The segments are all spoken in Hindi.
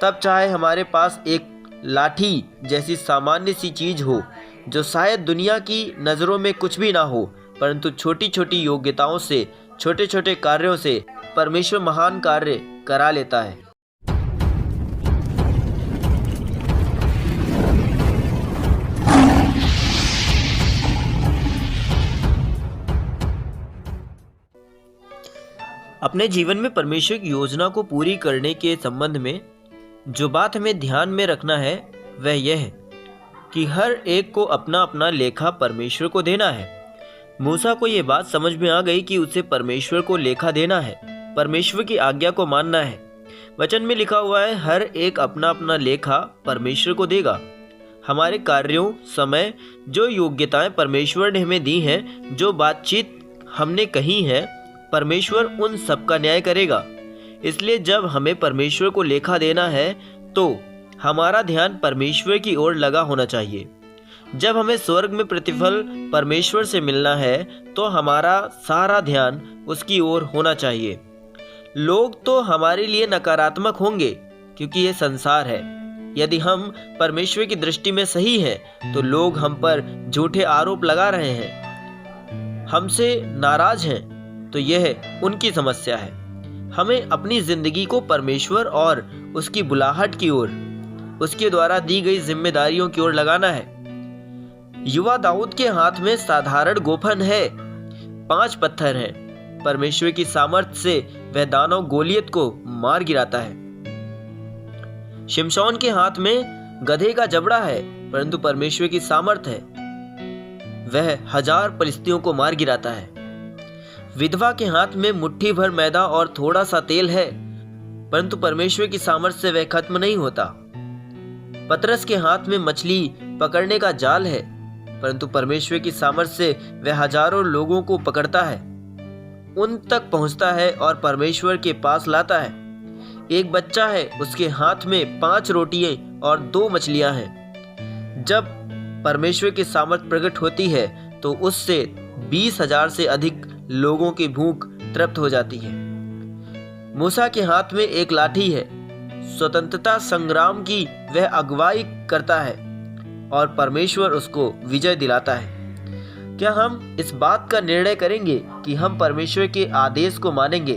तब चाहे हमारे पास एक लाठी जैसी सामान्य सी चीज़ हो, जो शायद दुनिया की नज़रों में कुछ भी ना हो, परंतु छोटी छोटी योग्यताओं से, छोटे छोटे कार्यों से परमेश्वर महान कार्य करा लेता है। अपने जीवन में परमेश्वर की योजना को पूरी करने के संबंध में जो बात हमें ध्यान में रखना है वह यह है कि हर एक को अपना अपना लेखा परमेश्वर को देना है। मूसा को ये बात समझ में आ गई कि उसे परमेश्वर को लेखा देना है, परमेश्वर की आज्ञा को मानना है। वचन में लिखा हुआ है, हर एक अपना अपना लेखा परमेश्वर को देगा। हमारे कार्यों, समय, जो योग्यताएं परमेश्वर ने हमें दी हैं, जो बातचीत हमने कही है, परमेश्वर उन सब का न्याय करेगा। इसलिए जब हमें परमेश्वर को लेखा देना है तो हमारा ध्यान परमेश्वर की ओर लगा होना चाहिए। जब हमें स्वर्ग में प्रतिफल परमेश्वर से मिलना है तो हमारा सारा ध्यान उसकी ओर होना चाहिए। लोग तो हमारे लिए नकारात्मक होंगे क्योंकि ये संसार है। यदि हम परमेश्वर की दृष्टि में सही हैं तो लोग हम पर झूठे आरोप लगा रहे हैं, हमसे नाराज हैं, तो यह उनकी समस्या है। हमें अपनी जिंदगी को परमेश्वर और उसकी बुलाहट की ओर, उसके द्वारा दी गई जिम्मेदारियों की ओर लगाना है। युवा दाऊद के हाथ में साधारण गोफन है, 5 पत्थर हैं। परमेश्वर की सामर्थ से वह दानव गोलियत को मार गिराता है। शिमशोन के हाथ में गधे का जबड़ा है, परंतु परमेश्वर की सामर्थ है, वह 1000 फिलिस्तियों को मार गिराता है। विधवा के हाथ में मुट्ठी भर मैदा और थोड़ा सा तेल है, परंतु परमेश्वर की सामर्थ से वह खत्म नहीं होता। पतरस के हाथ में मछली पकड़ने का जाल है, परंतु परमेश्वर की सामर्थ से वह हजारों लोगों को पकड़ता है, उन तक पहुंचता है और परमेश्वर के पास लाता है। एक बच्चा है, उसके हाथ में 5 रोटियां और 2 मछलियां हैं। जब परमेश्वर की सामर्थ प्रकट होती है तो उससे 20,000 से अधिक लोगों की भूख तृप्त हो जाती है। मूसा के हाथ में एक लाठी है, स्वतंत्रता संग्राम की वह अगुवाई करता है और परमेश्वर उसको विजय दिलाता है। क्या हम इस बात का निर्णय करेंगे कि हम परमेश्वर के आदेश को मानेंगे?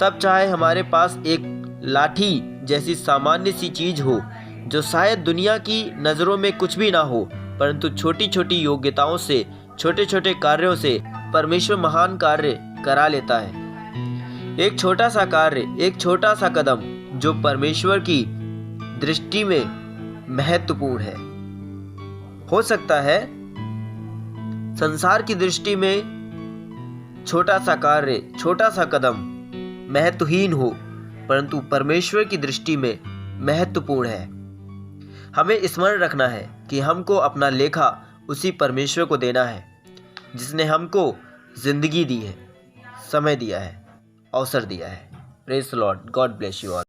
तब चाहे हमारे पास एक लाठी जैसी सामान्य सी चीज हो, जो शायद दुनिया की नजरों में कुछ भी ना हो, परंतु छोटी छोटी योग्यताओं से, छोटे छोटे कार्यों से परमेश्वर महान कार्य करा लेता है। एक छोटा सा कार्य, एक छोटा सा कदम जो परमेश्वर की दृष्टि में महत्वपूर्ण है। हो सकता है संसार की दृष्टि में छोटा सा कार्य, छोटा सा कदम महत्वहीन हो, परंतु परमेश्वर की दृष्टि में महत्वपूर्ण है। हमें स्मरण रखना है कि हमको अपना लेखा उसी परमेश्वर को देना है जिसने हमको जिंदगी दी है, समय दिया है, अवसर दिया है। Praise the Lord. God bless you all.